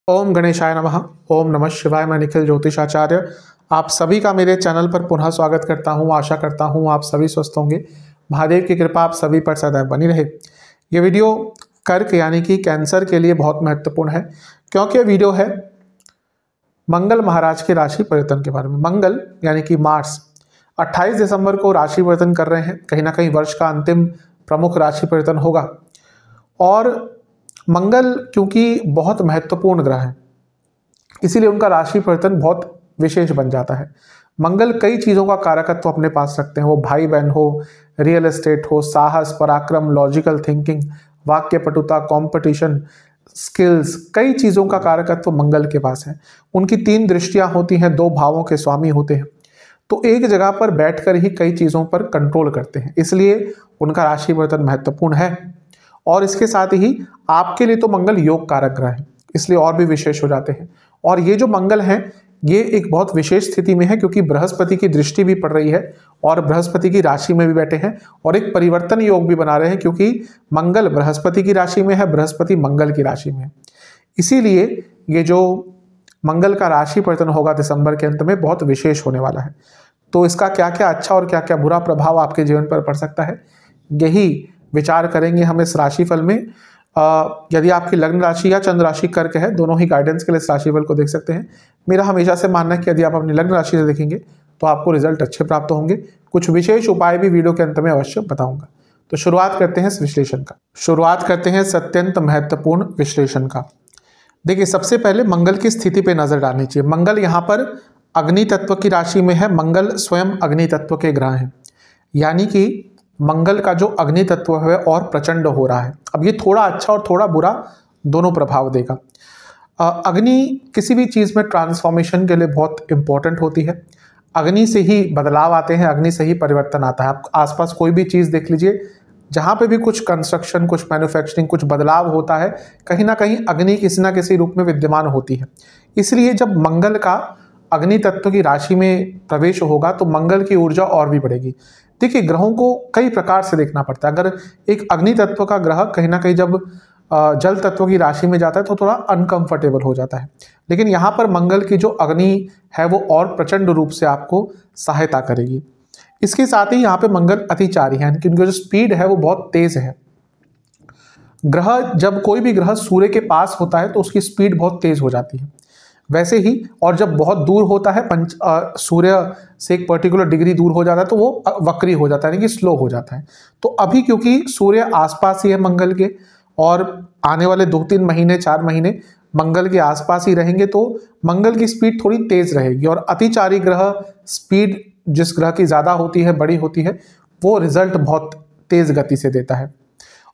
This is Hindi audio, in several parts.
ओम गणेशाय नमः। ओम नमः शिवाय। मैं निखिल ज्योतिषाचार्य आप सभी का मेरे चैनल पर पुनः स्वागत करता हूं। आशा करता हूं आप सभी स्वस्थ होंगे। महादेव की कृपा आप सभी पर सदैव बनी रहे। ये वीडियो कर्क यानी कि कैंसर के लिए बहुत महत्वपूर्ण है, क्योंकि ये वीडियो है मंगल महाराज के राशि परिवर्तन के बारे में। मंगल यानी कि मार्स 28 दिसंबर को राशि परिवर्तन कर रहे हैं। कहीं ना कहीं वर्ष का अंतिम प्रमुख राशि परिवर्तन होगा। और मंगल क्योंकि बहुत महत्वपूर्ण ग्रह है, इसीलिए उनका राशि परिवर्तन बहुत विशेष बन जाता है। मंगल कई चीज़ों का कारकत्व अपने पास रखते हैं, वो भाई बहन हो, रियल एस्टेट हो, साहस, पराक्रम, लॉजिकल थिंकिंग, वाक्य पटुता, कंपटीशन, स्किल्स, कई चीज़ों का कारकत्व मंगल के पास है। उनकी 3 दृष्टियां होती हैं, 2 भावों के स्वामी होते हैं, तो एक जगह पर बैठकर ही कई चीज़ों पर कंट्रोल करते हैं, इसलिए उनका राशि परिवर्तन महत्वपूर्ण है। और इसके साथ ही आपके लिए तो मंगल योग कारक ग्रह है, इसलिए और भी विशेष हो जाते हैं। और ये जो मंगल है ये एक बहुत विशेष स्थिति में है, क्योंकि बृहस्पति की दृष्टि भी पड़ रही है और बृहस्पति की राशि में भी बैठे हैं और एक परिवर्तन योग भी बना रहे हैं, क्योंकि मंगल बृहस्पति की राशि में है, बृहस्पति मंगल की राशि में है। इसीलिए ये जो मंगल का राशि परिवर्तन होगा दिसंबर के अंत में बहुत विशेष होने वाला है। तो इसका क्या क्या अच्छा और क्या क्या बुरा प्रभाव आपके जीवन पर पड़ सकता है, यही विचार करेंगे हम इस राशिफल में। यदि आपकी लग्न राशि या चंद्र राशि कर्क है, दोनों ही गाइडेंस के लिए इस राशिफल को देख सकते हैं। मेरा हमेशा से मानना है कि यदि आप अपनी लग्न राशि से देखेंगे तो आपको रिजल्ट अच्छे प्राप्त होंगे। कुछ विशेष उपाय भी वीडियो के अंत में अवश्य बताऊंगा। तो शुरुआत करते हैं इस विश्लेषण का। शुरुआत करते हैं इस अत्यंत महत्वपूर्ण विश्लेषण का। देखिए, सबसे पहले मंगल की स्थिति पे नजर डालनी चाहिए। मंगल यहाँ पर अग्नि तत्व की राशि में है। मंगल स्वयं अग्नि तत्व के ग्रह हैं, यानी कि मंगल का जो अग्नि तत्व है और प्रचंड हो रहा है। अब ये थोड़ा अच्छा और थोड़ा बुरा दोनों प्रभाव देगा। अग्नि किसी भी चीज़ में ट्रांसफॉर्मेशन के लिए बहुत इंपॉर्टेंट होती है। अग्नि से ही बदलाव आते हैं, अग्नि से ही परिवर्तन आता है। आप आसपास कोई भी चीज़ देख लीजिए, जहाँ पे भी कुछ कंस्ट्रक्शन, कुछ मैन्युफैक्चरिंग, कुछ बदलाव होता है, कहीं ना कहीं अग्नि किसी ना किसी रूप में विद्यमान होती है। इसलिए जब मंगल का अग्नि तत्व की राशि में प्रवेश होगा तो मंगल की ऊर्जा और भी बढ़ेगी। देखिए, ग्रहों को कई प्रकार से देखना पड़ता है। अगर एक अग्नि तत्व का ग्रह कहीं ना कहीं जब जल तत्व की राशि में जाता है तो थोड़ा अनकंफर्टेबल हो जाता है, लेकिन यहाँ पर मंगल की जो अग्नि है वो और प्रचंड रूप से आपको सहायता करेगी। इसके साथ ही यहाँ पे मंगल अतिचारी है, यानी कि उनकी जो स्पीड है वो बहुत तेज है। ग्रह, जब कोई भी ग्रह सूर्य के पास होता है तो उसकी स्पीड बहुत तेज हो जाती है, वैसे ही और जब बहुत दूर होता है, सूर्य से एक पर्टिकुलर डिग्री दूर हो जाता है तो वो वक्री हो जाता है, यानी कि स्लो हो जाता है। तो अभी क्योंकि सूर्य आसपास ही है मंगल के, और आने वाले 2-3 महीने 4 महीने मंगल के आसपास ही रहेंगे, तो मंगल की स्पीड थोड़ी तेज रहेगी। और अतिचारी ग्रह स्पीड जिस ग्रह की ज़्यादा होती है, बड़ी होती है, वो रिजल्ट बहुत तेज गति से देता है।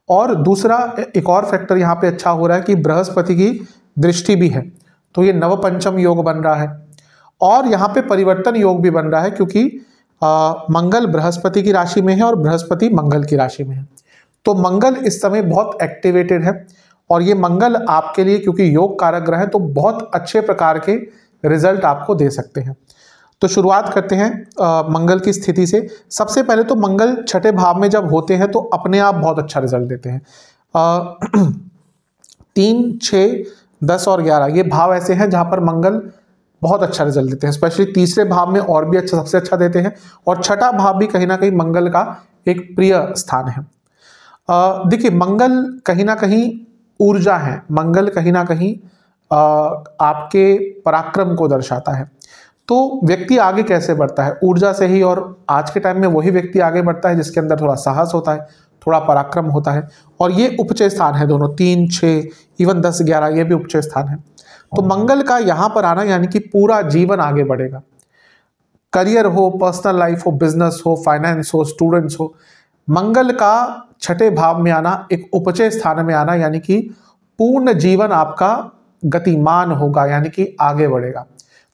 और दूसरा एक और फैक्टर यहाँ पे अच्छा हो रहा है कि बृहस्पति की दृष्टि भी है, तो ये नवपंचम योग बन रहा है। और यहाँ पे परिवर्तन योग भी बन रहा है, क्योंकि मंगल बृहस्पति की राशि में है और बृहस्पति मंगल की राशि में है। तो मंगल इस समय बहुत एक्टिवेटेड है, और ये मंगल आपके लिए, क्योंकि योग कारक ग्रह है, तो बहुत अच्छे प्रकार के रिजल्ट आपको दे सकते हैं। तो शुरुआत करते हैं मंगल की स्थिति से। सबसे पहले तो मंगल छठे भाव में जब होते हैं तो अपने आप बहुत अच्छा रिजल्ट देते हैं। 3, 6, 10 और 11 ये भाव ऐसे हैं जहां पर मंगल बहुत अच्छा रिजल्ट देते हैं। स्पेशली तीसरे भाव में और भी अच्छा, सबसे अच्छा देते हैं। और छठा भाव भी कहीं ना कहीं मंगल का एक प्रिय स्थान है। देखिए, मंगल कहीं ना कहीं ऊर्जा है। मंगल कहीं ना कहीं आपके पराक्रम को दर्शाता है। तो व्यक्ति आगे कैसे बढ़ता है? ऊर्जा से ही। और आज के टाइम में वही व्यक्ति आगे बढ़ता है जिसके अंदर थोड़ा साहस होता है, थोड़ा पराक्रम होता है। और ये उपचय स्थान है दोनों, 3, 6, इवन 10, 11 ये भी उपचय स्थान है। तो मंगल का यहाँ पर आना यानी कि पूरा जीवन आगे बढ़ेगा। करियर हो, पर्सनल लाइफ हो, बिजनेस हो, फाइनेंस हो, स्टूडेंट्स हो, मंगल का छठे भाव में आना, एक उपचय स्थान में आना, यानी कि पूर्ण जीवन आपका गतिमान होगा, यानी कि आगे बढ़ेगा।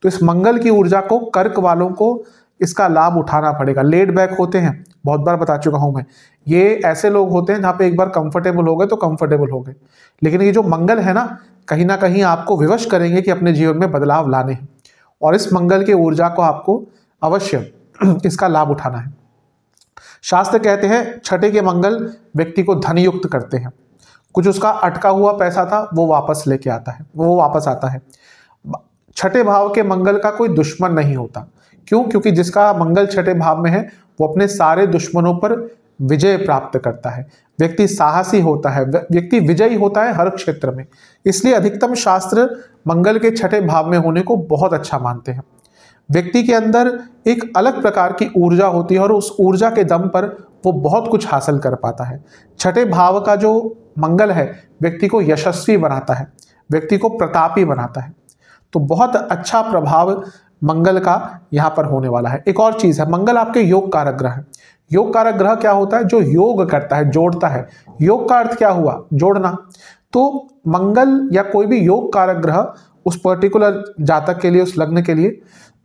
तो इस मंगल की ऊर्जा को कर्क वालों को इसका लाभ उठाना पड़ेगा। लेड बैक होते हैं, बहुत बार बता चुका हूं मैं, ये ऐसे लोग होते हैं जहां पे एक बार कंफर्टेबल हो गए तो कंफर्टेबल हो गए। लेकिन ये जो मंगल है ना, कहीं ना कहीं आपको विवश करेंगे कि अपने जीवन में बदलाव लाने हैं, और इस मंगल की ऊर्जा को आपको अवश्य इसका लाभ उठाना है। शास्त्र कहते हैं छठे के मंगल व्यक्ति को धनयुक्त करते हैं। कुछ उसका अटका हुआ पैसा था वो वापस लेके आता है, वो वापस आता है। छठे भाव के मंगल का कोई दुश्मन नहीं होता। क्यों? क्योंकि जिसका मंगल छठे भाव में है वो अपने सारे दुश्मनों पर विजय प्राप्त करता है। व्यक्ति साहसी होता है, व्यक्ति विजयी होता है हर क्षेत्र में। इसलिए अधिकतम शास्त्र मंगल के छठे भाव में होने को बहुत अच्छा मानते हैं। व्यक्ति के अंदर एक अलग प्रकार की ऊर्जा होती है और उस ऊर्जा के दम पर वो बहुत कुछ हासिल कर पाता है। छठे भाव का जो मंगल है व्यक्ति को यशस्वी बनाता है, व्यक्ति को प्रतापी बनाता है। तो बहुत अच्छा प्रभाव मंगल का यहाँ पर होने वाला है। एक और चीज है, मंगल आपके योग कारक ग्रह है। योग कारक ग्रह क्या होता है? जो योग करता है, जोड़ता है। योग का अर्थ क्या हुआ? जोड़ना। तो मंगल या कोई भी योग कारक ग्रह उस पर्टिकुलर जातक के लिए, उस लग्न के लिए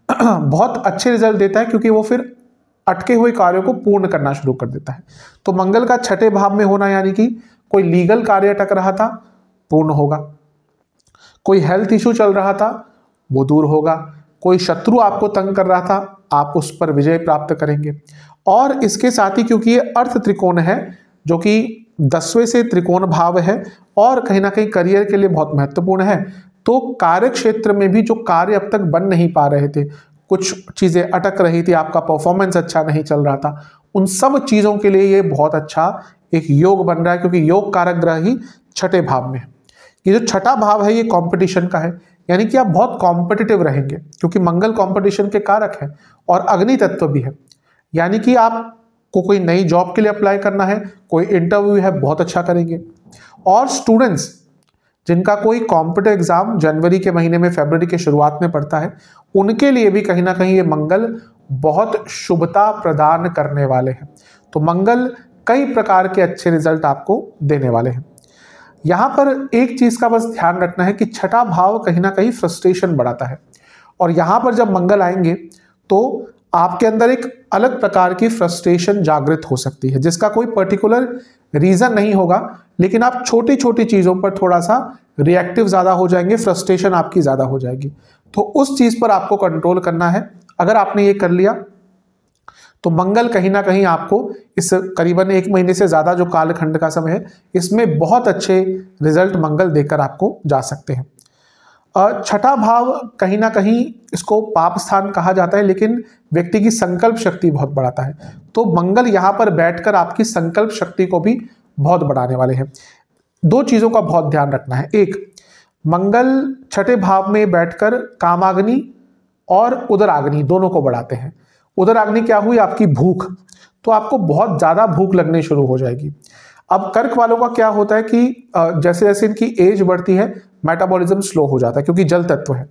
बहुत अच्छे रिजल्ट देता है, क्योंकि वो फिर अटके हुए कार्यों को पूर्ण करना शुरू कर देता है। तो मंगल का छठे भाव में होना यानी कि कोई लीगल कार्य अटक रहा था, पूर्ण होगा। कोई हेल्थ इशू चल रहा था, वो दूर होगा। कोई शत्रु आपको तंग कर रहा था, आप उस पर विजय प्राप्त करेंगे। और इसके साथ ही क्योंकि ये अर्थ त्रिकोण है, जो कि 10वें से त्रिकोण भाव है और कहीं ना कहीं करियर के लिए बहुत महत्वपूर्ण है, तो कार्य क्षेत्र में भी जो कार्य अब तक बन नहीं पा रहे थे, कुछ चीजें अटक रही थी, आपका परफॉर्मेंस अच्छा नहीं चल रहा था, उन सब चीजों के लिए ये बहुत अच्छा एक योग बन रहा है, क्योंकि योग कारक ग्रह ही छठे भाव में है। ये जो छठा भाव है ये कंपटीशन का है, यानी कि आप बहुत कॉम्पिटिटिव रहेंगे, क्योंकि मंगल कंपटीशन के कारक है और अग्नि तत्व भी है। यानी कि आपको कोई नई जॉब के लिए अप्लाई करना है, कोई इंटरव्यू है, बहुत अच्छा करेंगे। और स्टूडेंट्स जिनका कोई कॉम्पिटिटिव एग्जाम जनवरी के महीने में, फरवरी के शुरुआत में पड़ता है, उनके लिए भी कहीं ना कहीं ये मंगल बहुत शुभता प्रदान करने वाले हैं। तो मंगल कई प्रकार के अच्छे रिजल्ट आपको देने वाले हैं। यहां पर एक चीज का बस ध्यान रखना है कि छठा भाव कहीं ना कहीं फ्रस्ट्रेशन बढ़ाता है, और यहां पर जब मंगल आएंगे तो आपके अंदर एक अलग प्रकार की फ्रस्ट्रेशन जागृत हो सकती है, जिसका कोई पर्टिकुलर रीजन नहीं होगा, लेकिन आप छोटी छोटी चीजों पर थोड़ा सा रिएक्टिव ज्यादा हो जाएंगे, फ्रस्ट्रेशन आपकी ज्यादा हो जाएगी। तो उस चीज पर आपको कंट्रोल करना है। अगर आपने ये कर लिया तो मंगल कहीं ना कहीं आपको इस करीबन 1 महीने से ज्यादा जो कालखंड का समय है, इसमें बहुत अच्छे रिजल्ट मंगल देकर आपको जा सकते हैं। छठा भाव कहीं ना कहीं इसको पाप स्थान कहा जाता है, लेकिन व्यक्ति की संकल्प शक्ति बहुत बढ़ाता है। तो मंगल यहाँ पर बैठकर आपकी संकल्प शक्ति को भी बहुत बढ़ाने वाले हैं। 2 चीजों का बहुत ध्यान रखना है। एक, मंगल छठे भाव में बैठकर कामाग्नि और उदराग्नि दोनों को बढ़ाते हैं। उदराग्नि क्या हुई? आपकी भूख। तो आपको बहुत ज्यादा भूख लगने शुरू हो जाएगी। अब कर्क वालों का क्या होता है कि जैसे जैसे इनकी एज बढ़ती है, मेटाबॉलिज्म स्लो हो जाता है, क्योंकि जल तत्व है।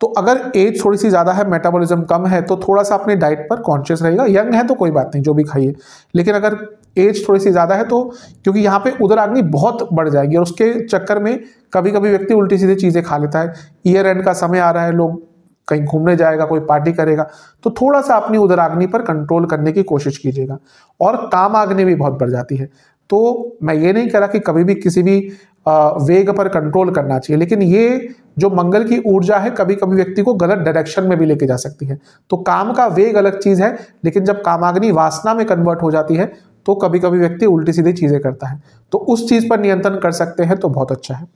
तो अगर एज थोड़ी सी ज्यादा है, मेटाबॉलिज्म कम है, तो थोड़ा सा अपने डाइट पर कॉन्शियस रहेगा। यंग है तो कोई बात नहीं, जो भी खाइए, लेकिन अगर एज थोड़ी सी ज्यादा है तो, क्योंकि यहाँ पे उदराग्नि बहुत बढ़ जाएगी और उसके चक्कर में कभी कभी व्यक्ति उल्टी सीधी चीजें खा लेता है। ईयर एंड का समय आ रहा है, लोग कहीं घूमने जाएगा, कोई पार्टी करेगा, तो थोड़ा सा अपनी उदराग्नि पर कंट्रोल करने की कोशिश कीजिएगा। और कामाग्नि भी बहुत बढ़ जाती है। तो मैं ये नहीं कह रहा कि कभी भी किसी भी वेग पर कंट्रोल करना चाहिए, लेकिन ये जो मंगल की ऊर्जा है कभी कभी व्यक्ति को गलत डायरेक्शन में भी लेके जा सकती है। तो काम का वेग अलग चीज है, लेकिन जब कामाग्नि वासना में कन्वर्ट हो जाती है तो कभी कभी व्यक्ति उल्टी सीधी चीजें करता है। तो उस चीज पर नियंत्रण कर सकते हैं तो बहुत अच्छा है।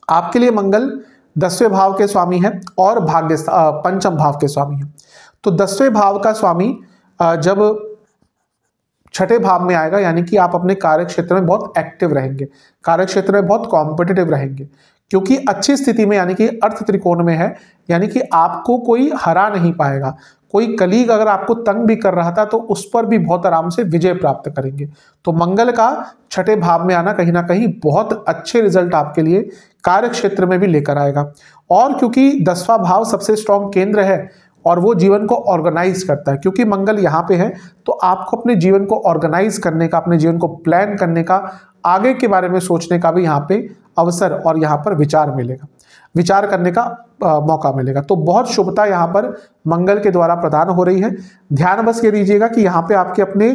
आपके लिए मंगल 10वें भाव के स्वामी है और पंचम भाव के स्वामी है। तो 10वें भाव का स्वामी जब छठे भाव में आएगा, यानी कि आप अपने कार्य क्षेत्र में बहुत एक्टिव रहेंगे, कार्य क्षेत्र में बहुत कॉम्पिटिटिव रहेंगे, क्योंकि अच्छी स्थिति में, यानी कि अर्थ त्रिकोण में है, यानी कि आपको कोई हरा नहीं पाएगा। कोई कलीग अगर आपको तंग भी कर रहा था तो उस पर भी बहुत आराम से विजय प्राप्त करेंगे। तो मंगल का छठे भाव में आना कहीं ना कहीं बहुत अच्छे रिजल्ट आपके लिए कार्य क्षेत्र में भी लेकर आएगा। और क्योंकि 10वां भाव सबसे स्ट्रॉन्ग केंद्र है और वो जीवन को ऑर्गेनाइज करता है, क्योंकि मंगल यहाँ पे है, तो आपको अपने जीवन को ऑर्गेनाइज करने का, अपने जीवन को प्लान करने का, आगे के बारे में सोचने का भी यहाँ पे अवसर और यहाँ पर विचार मिलेगा, विचार करने का मौका मिलेगा। तो बहुत शुभता यहाँ पर मंगल के द्वारा प्रदान हो रही है। ध्यान बस ये दीजिएगा कि यहाँ पे आपके अपने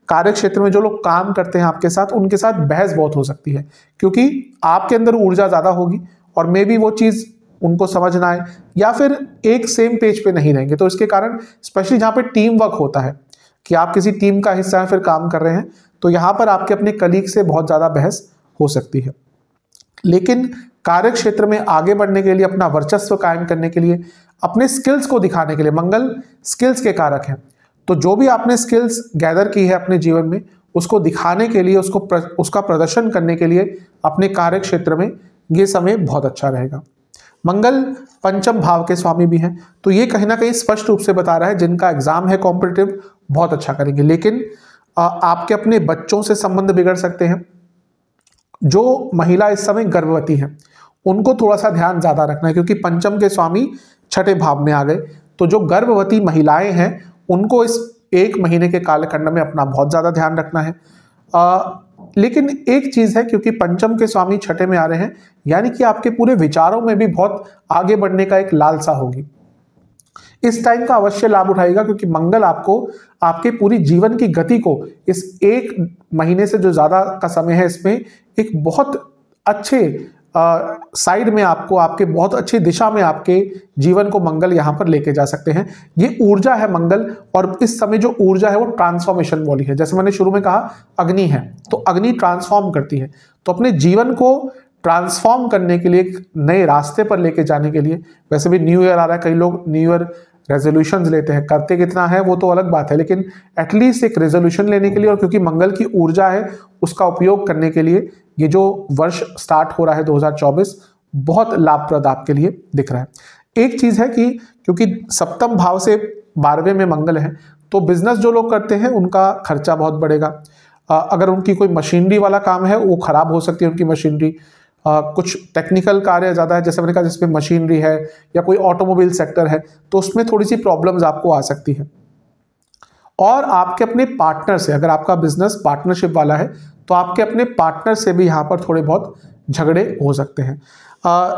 कार्य क्षेत्र में जो लोग काम करते हैं आपके साथ, उनके साथ बहस बहुत हो सकती है, क्योंकि आपके अंदर ऊर्जा ज्यादा होगी और मे बी वो चीज उनको समझ ना आए या फिर एक सेम पेज पे नहीं रहेंगे। तो इसके कारण स्पेशली जहाँ पे टीम वर्क होता है, कि आप किसी टीम का हिस्सा हैं, फिर काम कर रहे हैं, तो यहाँ पर आपके अपने कलीग से बहुत ज़्यादा बहस हो सकती है। लेकिन कार्य क्षेत्र में आगे बढ़ने के लिए, अपना वर्चस्व कायम करने के लिए, अपने स्किल्स को दिखाने के लिए, मंगल स्किल्स के कारक हैं, तो जो भी आपने स्किल्स गैदर की है अपने जीवन में, उसको दिखाने के लिए, उसका प्रदर्शन करने के लिए अपने कार्य क्षेत्र में ये समय बहुत अच्छा रहेगा। मंगल पंचम भाव के स्वामी भी हैं, तो ये कहीं ना कहीं स्पष्ट रूप से बता रहा है जिनका एग्जाम है कॉम्पिटिटिव, बहुत अच्छा करेंगे। लेकिन आपके अपने बच्चों से संबंध बिगड़ सकते हैं। जो महिला इस समय गर्भवती हैं, उनको थोड़ा सा ध्यान ज्यादा रखना है, क्योंकि पंचम के स्वामी छठे भाव में आ गए। तो जो गर्भवती महिलाएं हैं, उनको इस 1 महीने के कालखंड में अपना बहुत ज्यादा ध्यान रखना है। लेकिन एक चीज है, क्योंकि पंचम के स्वामी छठे में आ रहे हैं, यानी कि आपके पूरे विचारों में भी बहुत आगे बढ़ने का एक लालसा होगी। इस टाइम का अवश्य लाभ उठाएगा, क्योंकि मंगल आपको आपके पूरी जीवन की गति को इस 1 महीने से जो ज्यादा का समय है, इसमें एक बहुत अच्छे साइड में आपको, आपके बहुत अच्छी दिशा में आपके जीवन को मंगल यहां पर लेके जा सकते हैं। ये ऊर्जा है मंगल, और इस समय जो ऊर्जा है वो ट्रांसफॉर्मेशन वाली है। जैसे मैंने शुरू में कहा अग्नि है, तो अग्नि ट्रांसफॉर्म करती है, तो अपने जीवन को ट्रांसफॉर्म करने के लिए, एक नए रास्ते पर लेके जाने के लिए, वैसे भी न्यू ईयर आ रहा है, कई लोग न्यू ईयर रेजोल्यूशंस लेते हैं, करते कितना है वो तो अलग बात है, लेकिन एटलीस्ट एक रेजोल्यूशन लेने के लिए, और क्योंकि मंगल की ऊर्जा है, उसका उपयोग करने के लिए ये जो वर्ष स्टार्ट हो रहा है 2024 बहुत लाभप्रद आपके लिए दिख रहा है। एक चीज है कि क्योंकि सप्तम भाव से 12वें में मंगल है, तो बिजनेस जो लोग करते हैं उनका खर्चा बहुत बढ़ेगा। अगर उनकी कोई मशीनरी वाला काम है, वो खराब हो सकती है उनकी मशीनरी। कुछ टेक्निकल कार्य ज़्यादा है, जैसे मैंने कहा जिसमें मशीनरी है, या कोई ऑटोमोबाइल सेक्टर है, तो उसमें थोड़ी सी प्रॉब्लम्स आपको आ सकती है। और आपके अपने पार्टनर से, अगर आपका बिजनेस पार्टनरशिप वाला है, तो आपके अपने पार्टनर से भी यहाँ पर थोड़े बहुत झगड़े हो सकते हैं।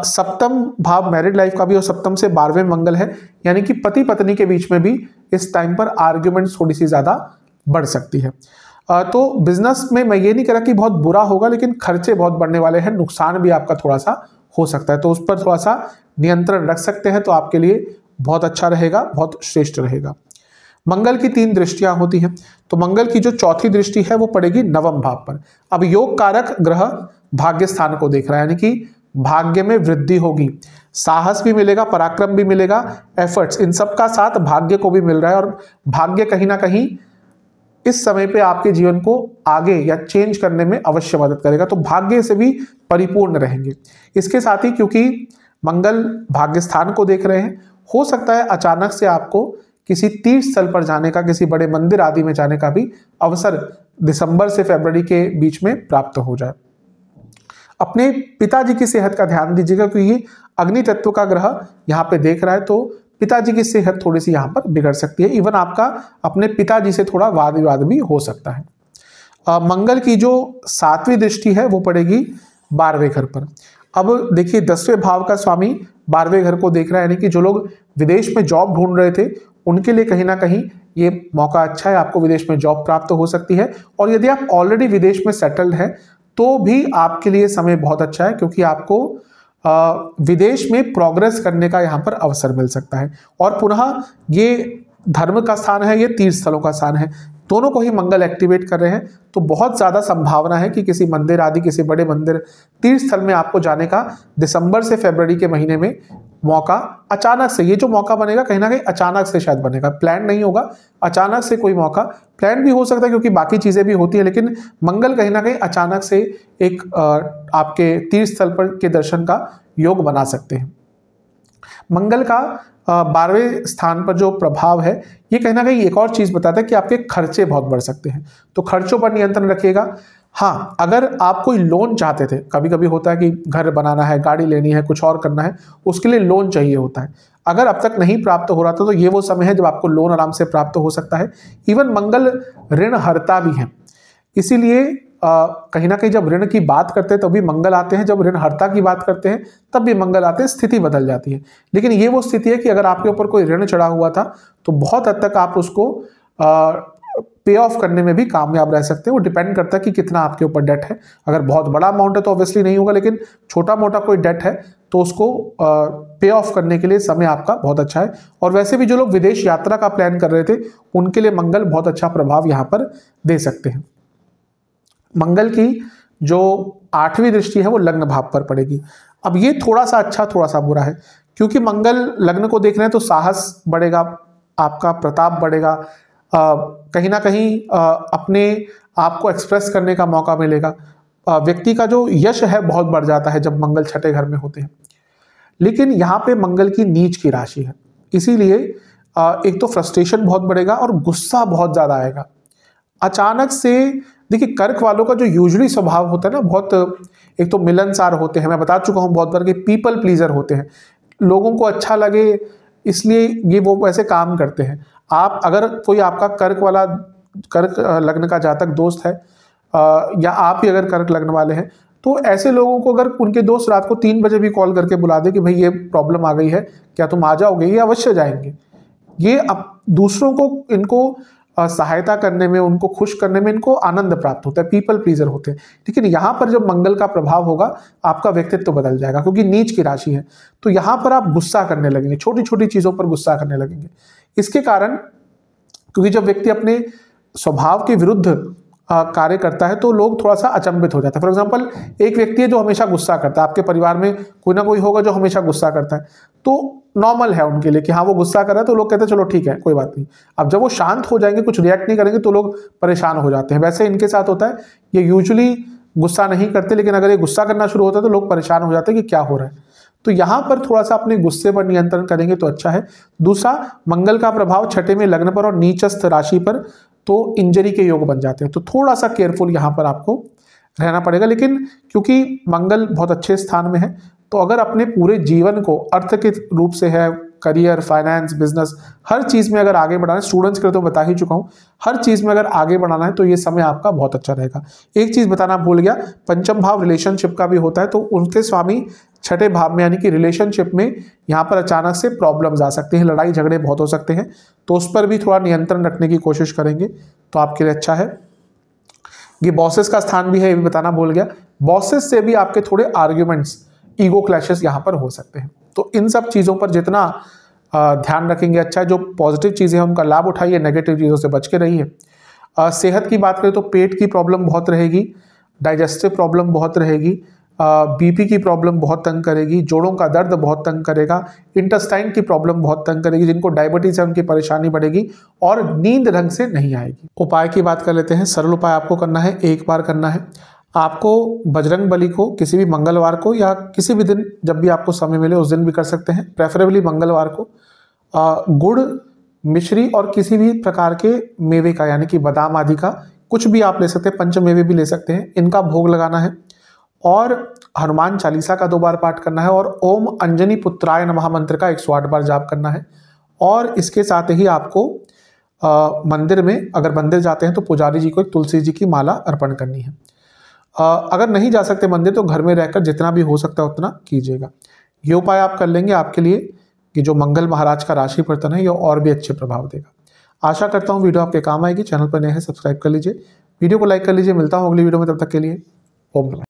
सप्तम भाव मैरिड लाइफ का भी, और सप्तम से 12वें मंगल है, यानी कि पति पत्नी के बीच में भी इस टाइम पर आर्ग्यूमेंट्स थोड़ी सी ज़्यादा बढ़ सकती है। तो बिजनेस में मैं ये नहीं कह रहा कि बहुत बुरा होगा, लेकिन खर्चे बहुत बढ़ने वाले हैं, नुकसान भी आपका थोड़ा सा हो सकता है, तो उस पर थोड़ा सा नियंत्रण रख सकते हैं, तो आपके लिए बहुत अच्छा रहेगा, बहुत श्रेष्ठ रहेगा। मंगल की 3 दृष्टियां होती हैं, तो मंगल की जो चौथी दृष्टि है वो पड़ेगी 9वें भाव पर। अब योग कारक ग्रह भाग्य स्थान को देख रहा है, यानी कि भाग्य में वृद्धि होगी, साहस भी मिलेगा, पराक्रम भी मिलेगा, एफर्ट्स, इन सब का साथ भाग्य को भी मिल रहा है। और भाग्य कहीं ना कहीं इस समय पे आपके जीवन को आगे या चेंज करने में अवश्य मदद करेगा, तो भाग्य से भी परिपूर्ण रहेंगे। इसके साथ ही क्योंकि मंगल भाग्य स्थान को देख रहे हैं, हो सकता है अचानक से आपको किसी तीर्थ स्थल पर जाने का, किसी बड़े मंदिर आदि में जाने का भी अवसर दिसंबर से फरवरी के बीच में प्राप्त हो जाए। अपने पिताजी की सेहत का ध्यान दीजिएगा, क्योंकि अग्नि तत्व का ग्रह यहाँ पे देख रहा है, तो पिताजी की सेहत थोड़ी सी यहाँ पर बिगड़ सकती है। इवन आपका अपने पिताजी से थोड़ा वाद विवाद भी हो सकता है। मंगल की जो 7वीं दृष्टि है वो पड़ेगी 12वें घर पर। अब देखिए 10वें भाव का स्वामी 12वें घर को देख रहा है, यानी कि जो लोग विदेश में जॉब ढूंढ रहे थे उनके लिए कहीं ना कहीं ये मौका अच्छा है, आपको विदेश में जॉब प्राप्त हो सकती है। और यदि आप ऑलरेडी विदेश में सेटल्ड हैं तो भी आपके लिए समय बहुत अच्छा है, क्योंकि आपको विदेश में प्रोग्रेस करने का यहाँ पर अवसर मिल सकता है। और पुनः ये धर्म का स्थान है, ये तीर्थ स्थलों का स्थान है, दोनों को ही मंगल एक्टिवेट कर रहे हैं, तो बहुत ज़्यादा संभावना है कि किसी मंदिर आदि, किसी बड़े मंदिर तीर्थ स्थल में आपको जाने का दिसंबर से फरवरी के महीने में मौका अचानक से, ये जो मौका बनेगा कहीं ना कहीं अचानक से शायद बनेगा, प्लान नहीं होगा, अचानक से कोई मौका, प्लान भी हो सकता है क्योंकि बाकी चीज़ें भी होती है, लेकिन मंगल कहीं ना कहीं अचानक से एक आपके तीर्थ स्थल पर के दर्शन का योग बना सकते हैं। मंगल का 12वें स्थान पर जो प्रभाव है ये कहीं ना कहीं एक और चीज़ बताता है कि आपके खर्चे बहुत बढ़ सकते हैं, तो खर्चों पर नियंत्रण रखिएगा। हाँ, अगर आप कोई लोन चाहते थे, कभी कभी होता है कि घर बनाना है, गाड़ी लेनी है, कुछ और करना है, उसके लिए लोन चाहिए होता है, अगर अब तक नहीं प्राप्त हो रहा था तो ये वो समय है जब आपको लोन आराम से प्राप्त हो सकता है। इवन मंगल ऋण हरता भी है, इसीलिए कहीं ना कहीं जब ऋण की बात करते हैं तभी मंगल आते हैं, जब ऋण हरता की बात करते हैं तब भी मंगल आते हैं, स्थिति बदल जाती है। लेकिन ये वो स्थिति है कि अगर आपके ऊपर कोई ऋण चढ़ा हुआ था तो बहुत हद तक आप उसको पे ऑफ करने में भी कामयाब रह सकते हैं। वो डिपेंड करता है कि कितना आपके ऊपर डेट है। अगर बहुत बड़ा अमाउंट है तो ऑब्वियसली नहीं होगा, लेकिन छोटा मोटा कोई डेट है तो उसको पे ऑफ करने के लिए समय आपका बहुत अच्छा है। और वैसे भी जो लोग विदेश यात्रा का प्लान कर रहे थे उनके लिए मंगल बहुत अच्छा प्रभाव यहाँ पर दे सकते हैं। मंगल की जो 8वीं दृष्टि है वो लग्न भाव पर पड़ेगी। अब ये थोड़ा सा अच्छा थोड़ा सा बुरा है, क्योंकि मंगल लग्न को देख रहे हैं तो साहस बढ़ेगा, आपका प्रताप बढ़ेगा, कहीं ना कहीं अपने आप को एक्सप्रेस करने का मौका मिलेगा, व्यक्ति का जो यश है बहुत बढ़ जाता है जब मंगल छठे घर में होते हैं। लेकिन यहाँ पे मंगल की नीच की राशि है, इसीलिए एक तो फ्रस्ट्रेशन बहुत बढ़ेगा और गुस्सा बहुत ज्यादा आएगा अचानक से। देखिए कर्क वालों का जो यूजुअली स्वभाव होता है ना, बहुत एक तो मिलनसार होते हैं, मैं बता चुका हूं बहुत बार कि पीपल प्लीजर होते हैं, लोगों को अच्छा लगे इसलिए ये वो वैसे काम करते हैं। आप अगर कोई आपका कर्क लग्न का जातक दोस्त है या आप ही अगर कर्क लग्न वाले हैं, तो ऐसे लोगों को अगर उनके दोस्त रात को 3 बजे भी कॉल करके बुला दे कि भाई ये प्रॉब्लम आ गई है, क्या तुम आ जाओगे, ये अवश्य जाएंगे। ये अब दूसरों को इनको सहायता करने में, उनको खुश करने में इनको आनंद प्राप्त होता है, पीपल प्लीजर होते हैं। लेकिन यहाँ पर जब मंगल का प्रभाव होगा आपका व्यक्तित्व बदल जाएगा, क्योंकि नीच की राशि है, तो यहाँ पर आप गुस्सा करने लगेंगे, छोटी छोटी चीजों पर गुस्सा करने लगेंगे। इसके कारण, क्योंकि जब व्यक्ति अपने स्वभाव के विरुद्ध कार्य करता है तो लोग थोड़ा सा अचंभित हो जाते हैं। फॉर एग्जाम्पल, एक व्यक्ति है जो हमेशा गुस्सा करता है, आपके परिवार में कोई ना कोई होगा जो हमेशा गुस्सा करता है, तो नॉर्मल है उनके लिए कि हाँ वो गुस्सा कर रहा है, तो लोग कहते हैं चलो ठीक है कोई बात नहीं। अब जब वो शांत हो जाएंगे, कुछ रिएक्ट नहीं करेंगे, तो लोग परेशान हो जाते हैं। वैसे इनके साथ होता है, ये यूजुअली गुस्सा नहीं करते, लेकिन अगर ये गुस्सा करना शुरू होता है तो लोग परेशान हो जाते हैं कि क्या हो रहा है। तो यहाँ पर थोड़ा सा अपने गुस्से पर नियंत्रण करेंगे तो अच्छा है। दूसरा, मंगल का प्रभाव छठे में लग्न पर और नीचस्थ राशि पर, तो इंजरी के योग बन जाते हैं, तो थोड़ा सा केयरफुल यहाँ पर आपको रहना पड़ेगा। लेकिन क्योंकि मंगल बहुत अच्छे स्थान में है, तो अगर अपने पूरे जीवन को अर्थ के रूप से है, करियर, फाइनेंस, बिजनेस, हर चीज में अगर आगे बढ़ाना है, स्टूडेंट्स के लिए तो बता ही चुका हूं, हर चीज में अगर आगे बढ़ाना है तो ये समय आपका बहुत अच्छा रहेगा। एक चीज बताना भूल गया, पंचम भाव रिलेशनशिप का भी होता है, तो उनके स्वामी छठे भाव में, यानी कि रिलेशनशिप में यहाँ पर अचानक से प्रॉब्लम्स आ सकते हैं, लड़ाई झगड़े बहुत हो सकते हैं, तो उस पर भी थोड़ा नियंत्रण रखने की कोशिश करेंगे तो आपके लिए अच्छा है। ये बॉसेस का स्थान भी है, ये भी बताना भूल गया, बॉसेस से भी आपके थोड़े आर्ग्यूमेंट्स, ईगो क्लैशेस यहाँ पर हो सकते हैं। तो इन सब चीज़ों पर जितना ध्यान रखेंगे अच्छा है। जो पॉजिटिव चीज़ें हैं उनका लाभ उठाइए, नेगेटिव चीज़ों से बच के रहिए। सेहत की बात करें तो पेट की प्रॉब्लम बहुत रहेगी, डाइजेस्टिव प्रॉब्लम बहुत रहेगी, बीपी की प्रॉब्लम बहुत तंग करेगी, जोड़ों का दर्द बहुत तंग करेगा, इंटेस्टाइन की प्रॉब्लम बहुत तंग करेगी, जिनको डायबिटीज है उनकी परेशानी बढ़ेगी और नींद ढंग से नहीं आएगी। उपाय की बात कर लेते हैं। सरल उपाय आपको करना है, एक बार करना है, आपको बजरंग बली को किसी भी मंगलवार को या किसी भी दिन जब भी आपको समय मिले उस दिन भी कर सकते हैं, प्रेफरेबली मंगलवार को, गुड़, मिश्री और किसी भी प्रकार के मेवे का, यानी कि बादाम आदि का कुछ भी आप ले सकते हैं, पंचमेवे भी ले सकते हैं, इनका भोग लगाना है और हनुमान चालीसा का 2 बार पाठ करना है और ओम अंजनी पुत्राय नमः मंत्र का 108 बार जाप करना है। और इसके साथ ही आपको मंदिर में, अगर मंदिर जाते हैं तो पुजारी जी को एक तुलसी जी की माला अर्पण करनी है। अगर नहीं जा सकते मंदिर तो घर में रहकर जितना भी हो सकता है उतना कीजिएगा। ये उपाय आप कर लेंगे, आपके लिए कि जो मंगल महाराज का राशि परिवर्तन है ये और भी अच्छे प्रभाव देगा। आशा करता हूँ वीडियो आपके काम आएगी। चैनल पर नए हैं सब्सक्राइब कर लीजिए, वीडियो को लाइक कर लीजिए। मिलता हूँ अगली वीडियो में, तब तक के लिए ओम नमः।